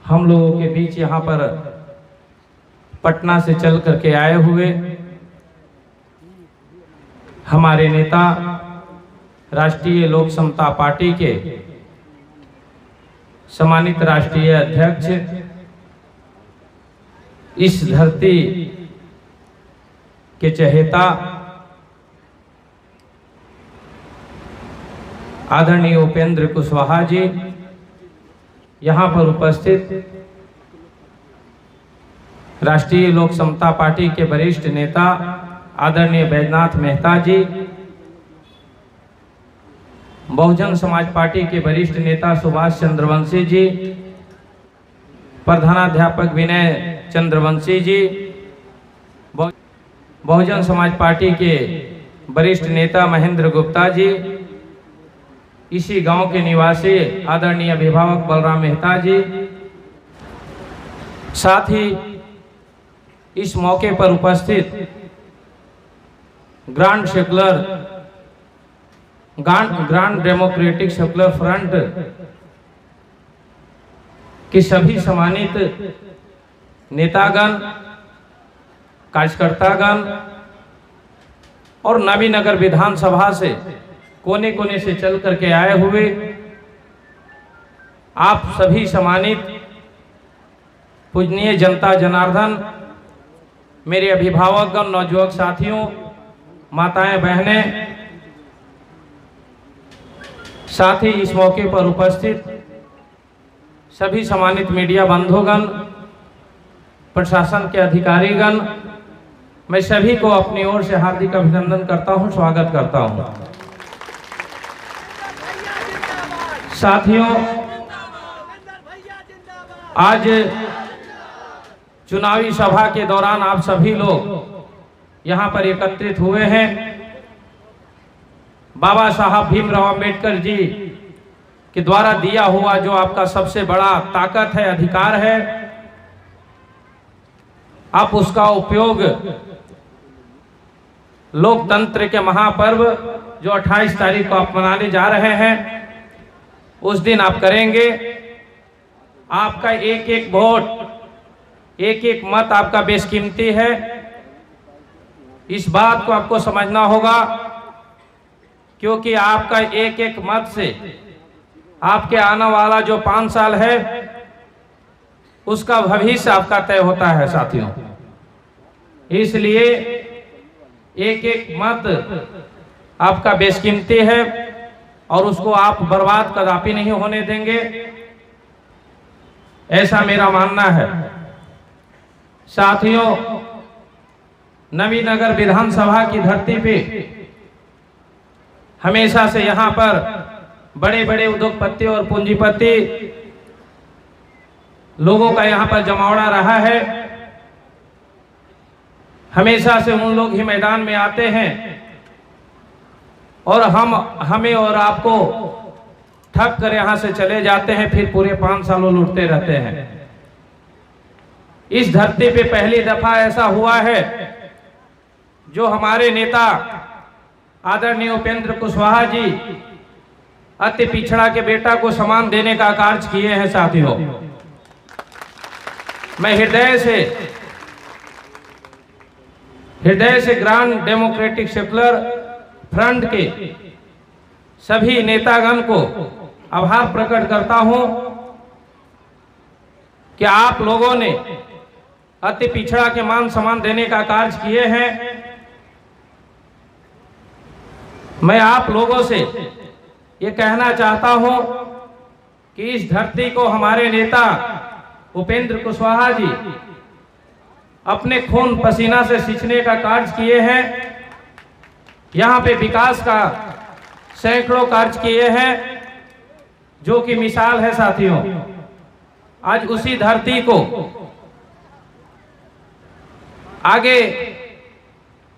हम लोगों के बीच यहाँ पर पटना से चल करके आए हुए हमारे नेता राष्ट्रीय लोक समता पार्टी के सम्मानित राष्ट्रीय अध्यक्ष, इस धरती के चहेता आदरणीय उपेंद्र कुशवाहा जी, यहाँ पर उपस्थित राष्ट्रीय लोक समता पार्टी के वरिष्ठ नेता आदरणीय बैजनाथ मेहता जी, बहुजन समाज पार्टी के वरिष्ठ नेता सुभाष चंद्रवंशी जी, प्रधानाध्यापक विनय चंद्रवंशी जी, बहुजन समाज पार्टी के वरिष्ठ नेता महेंद्र गुप्ता जी, इसी गांव के निवासी आदरणीय अभिभावक बलराम मेहता जी, साथ ही इस मौके पर उपस्थित ग्रांड डेमोक्रेटिक सेकुलर फ्रंट के सभी सम्मानित नेतागण, कार्यकर्तागण और नवीनगर विधानसभा से कोने कोने से चल करके आए हुए आप सभी सम्मानित पूजनीय जनता जनार्दन, मेरे अभिभावकगण, नौजुवक साथियों, माताएं, बहनें, साथ ही इस मौके पर उपस्थित सभी सम्मानित मीडिया बंधुगण, प्रशासन के अधिकारीगण, मैं सभी को अपनी ओर से हार्दिक अभिनंदन करता हूं, स्वागत करता हूं। साथियों, आज चुनावी सभा के दौरान आप सभी लोग यहाँ पर एकत्रित हुए हैं। बाबा साहब भीमराव अंबेडकर जी के द्वारा दिया हुआ जो आपका सबसे बड़ा ताकत है, अधिकार है, आप उसका उपयोग लोकतंत्र के महापर्व जो 28 तारीख को आप मनाने जा रहे हैं, उस दिन आप करेंगे। आपका एक एक वोट, एक एक मत आपका बेशकीमती है। इस बात को आपको समझना होगा, क्योंकि आपका एक एक मत से आपके आने वाला जो 5 साल है उसका भविष्य आपका तय होता है साथियों। इसलिए एक एक मत आपका बेशकीमती है और उसको आप बर्बाद कदापि नहीं होने देंगे, ऐसा मेरा मानना है। साथियों, नवीनगर विधानसभा की धरती पे हमेशा से यहाँ पर बड़े बड़े उद्योगपति और पूंजीपति लोगों का यहाँ पर जमावड़ा रहा है। हमेशा से उन लोग ही मैदान में आते हैं और हमें और आपको ठग कर यहाँ से चले जाते हैं, फिर पूरे 5 सालों लूटते रहते हैं। इस धरती पे पहली दफा ऐसा हुआ है जो हमारे नेता आदरणीय उपेंद्र कुशवाहा जी अति पिछड़ा के बेटा को सम्मान देने का कार्य किए हैं। साथियों, मैं हृदय से ग्रांड डेमोक्रेटिक सेकुलर फ्रंट के सभी नेतागण को आभार प्रकट करता हूं कि आप लोगों ने अति पिछड़ा के मान सम्मान देने का कार्य किए हैं। मैं आप लोगों से ये कहना चाहता हूं कि इस धरती को हमारे नेता उपेंद्र कुशवाहा जी अपने खून पसीना से सींचने का कार्य किए हैं। यहाँ पे विकास का सैकड़ों कार्य किए हैं जो कि मिसाल है साथियों। आज उसी धरती को आगे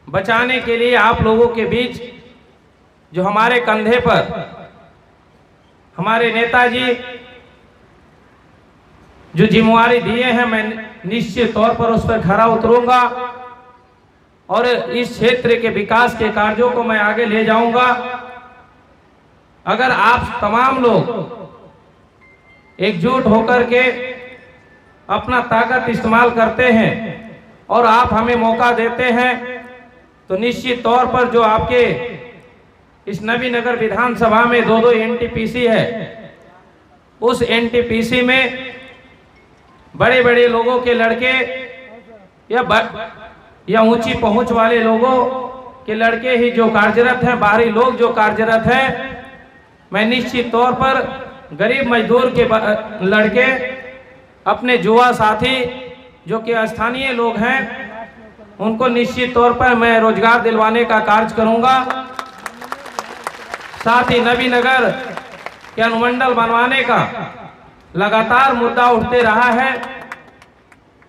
बचाने के लिए आप लोगों के बीच जो हमारे कंधे पर हमारे नेताजी जो जिम्मेवारी दिए हैं, मैं निश्चित तौर पर उस पर खरा उतरूंगा और इस क्षेत्र के विकास के कार्यों को मैं आगे ले जाऊंगा। अगर आप तमाम लोग एकजुट होकर के अपना ताकत इस्तेमाल करते हैं और आप हमें मौका देते हैं, तो निश्चित तौर पर जो आपके इस नबीनगर विधानसभा में 2-2 एनटीपीसी है, उस एनटीपीसी में बड़े बड़े लोगों के लड़के या ऊंची पहुंच वाले लोगों के लड़के ही जो कार्यरत हैं, बाहरी लोग जो कार्यरत हैं, मैं निश्चित तौर पर गरीब मजदूर के लड़के, अपने युवा साथी जो कि स्थानीय लोग हैं, उनको निश्चित तौर पर मैं रोजगार दिलवाने का कार्य करूंगा। साथ ही नबीनगर के अनुमंडल बनवाने का लगातार मुद्दा उठते रहा है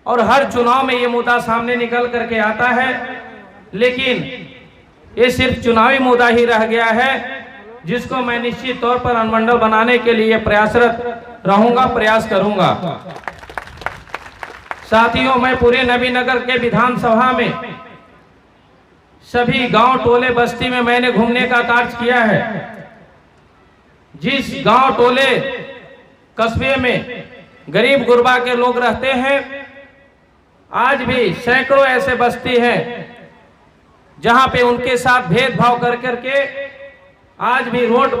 और हर चुनाव में ये मुद्दा सामने निकल करके आता है, लेकिन ये सिर्फ चुनावी मुद्दा ही रह गया है, जिसको मैं निश्चित तौर पर अनुमंडल बनाने के लिए प्रयासरत रहूंगा, प्रयास करूंगा। साथियों, मैं पूरे नबीनगर के विधानसभा में सभी गांव, टोले, बस्ती में मैंने घूमने का कार्य किया है। जिस गांव, टोले, कस्बे में गरीब गुरबा के लोग रहते हैं, आज भी सैकड़ों ऐसे बस्ती हैं जहां पे उनके साथ भेदभाव कर करके आज भी रोड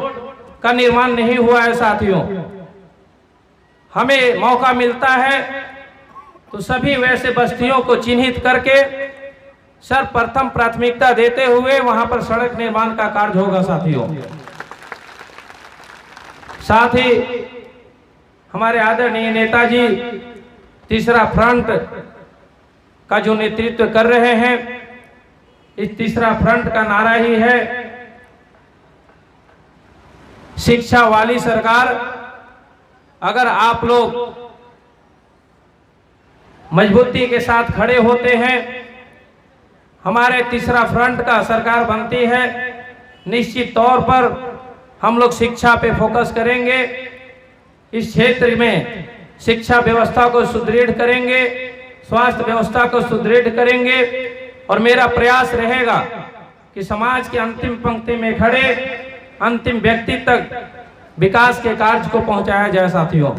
का निर्माण नहीं हुआ है। साथियों, हमें मौका मिलता है तो सभी वैसे बस्तियों को चिन्हित करके सर्वप्रथम प्राथमिकता देते हुए वहां पर सड़क निर्माण का कार्य होगा। साथियों, साथ ही हमारे आदरणीय नेताजी तीसरा फ्रंट का जो नेतृत्व कर रहे हैं, इस तीसरा फ्रंट का नारा ही है शिक्षा वाली सरकार। अगर आप लोग मजबूती के साथ खड़े होते हैं, हमारे तीसरा फ्रंट का सरकार बनती है, निश्चित तौर पर हम लोग शिक्षा पे फोकस करेंगे। इस क्षेत्र में शिक्षा व्यवस्था को सुदृढ़ करेंगे, स्वास्थ्य व्यवस्था को सुदृढ़ करेंगे और मेरा प्रयास रहेगा कि समाज की अंतिम पंक्ति में खड़े अंतिम व्यक्ति तक विकास के कार्य को पहुंचाया जाए। साथियों,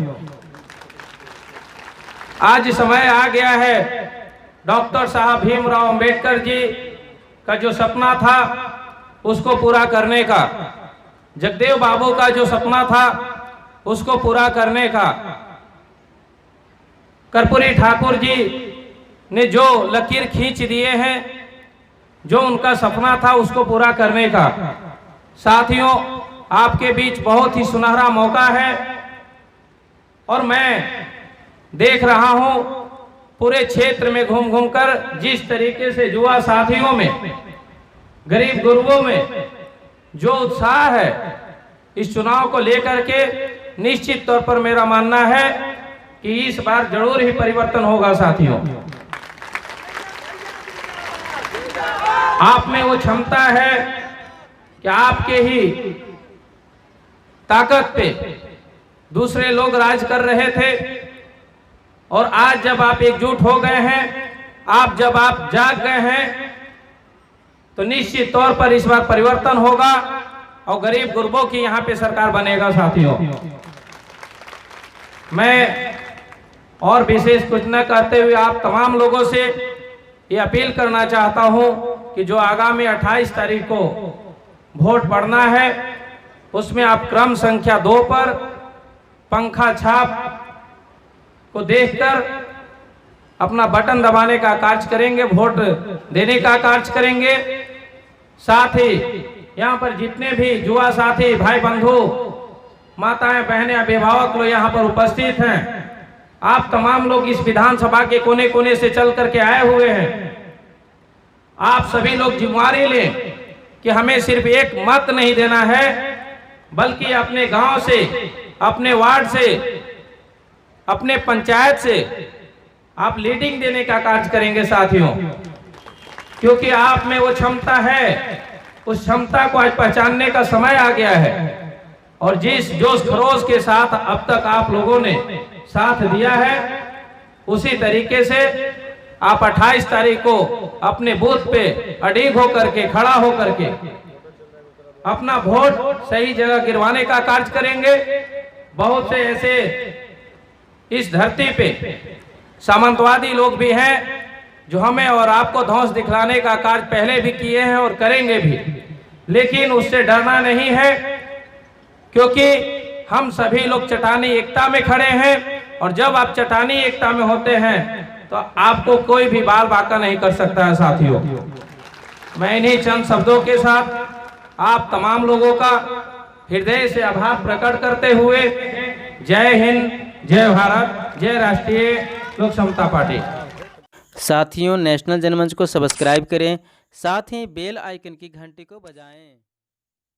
आज समय आ गया है डॉक्टर साहब भीमराव अंबेडकर जी का जो सपना था उसको पूरा करने का, जगदेव बाबू का जो सपना था उसको पूरा करने का, कर्पूरी ठाकुर जी ने जो लकीर खींच दिए हैं, जो उनका सपना था उसको पूरा करने का। साथियों, आपके बीच बहुत ही सुनहरा मौका है और मैं देख रहा हूं पूरे क्षेत्र में घूम घूम कर जिस तरीके से युवा साथियों में, गरीब गुरबों में जो उत्साह है इस चुनाव को लेकर के, निश्चित तौर पर मेरा मानना है कि इस बार जरूर ही परिवर्तन होगा। साथियों, आप में वो क्षमता है कि आपके ही ताकत पे दूसरे लोग राज कर रहे थे और आज जब आप एकजुट हो गए हैं, जब आप जाग गए हैं, तो निश्चित तौर पर इस बार परिवर्तन होगा और गरीब गुरबों की यहाँ पे सरकार बनेगा। साथियों, मैं और विशेष कुछ न कहते हुए आप तमाम लोगों से ये अपील करना चाहता हूं कि जो आगामी 28 तारीख को वोट पड़ना है, उसमें आप क्रम संख्या 2 पर पंखा छाप को देखकर अपना बटन दबाने का कार्य करेंगे, वोट देने का कार्य करेंगे। साथ ही यहाँ पर जितने भी युवा साथी, भाई बंधु, माताएं, बहनें, अभिभावक लोग यहाँ पर उपस्थित हैं, आप तमाम लोग इस विधानसभा के कोने कोने से चल करके आए हुए हैं। आप सभी लोग जिम्मेदारी लें कि हमें सिर्फ एक मत नहीं देना है, बल्कि अपने गांव से, अपने वार्ड से, अपने पंचायत से आप लीडिंग देने का कार्य करेंगे। साथियों, क्योंकि आप में वो क्षमता है, उस क्षमता को आज पहचानने का समय आ गया है और जिस जोश खरोश के साथ अब तक आप लोगों ने साथ दिया है, उसी तरीके से आप 28 तारीख को अपने बूथ पे अड़ीग होकर के, खड़ा होकर के अपना वोट सही जगह गिरवाने का कार्य करेंगे। बहुत से ऐसे इस धरती पे सामंतवादी लोग भी हैं जो हमें और आपको ध्वंस दिखलाने का कार्य पहले भी किए हैं और करेंगे भी, लेकिन उससे डरना नहीं है, क्योंकि हम सभी लोग चट्टानी एकता में खड़े हैं। और जब आप चट्टानी एकता में होते हैं तो आपको कोई भी बाल बांका नहीं कर सकता है। साथियों, मैं इन्हीं चंद शब्दों के साथ आप तमाम लोगों का हृदय से आभार प्रकट करते हुए जय हिंद, जय भारत, जय राष्ट्रीय लोक समता पार्टी। साथियों, नेशनल जनमंच को सब्सक्राइब करें, साथ ही बेल आइकन की घंटी को बजाएं।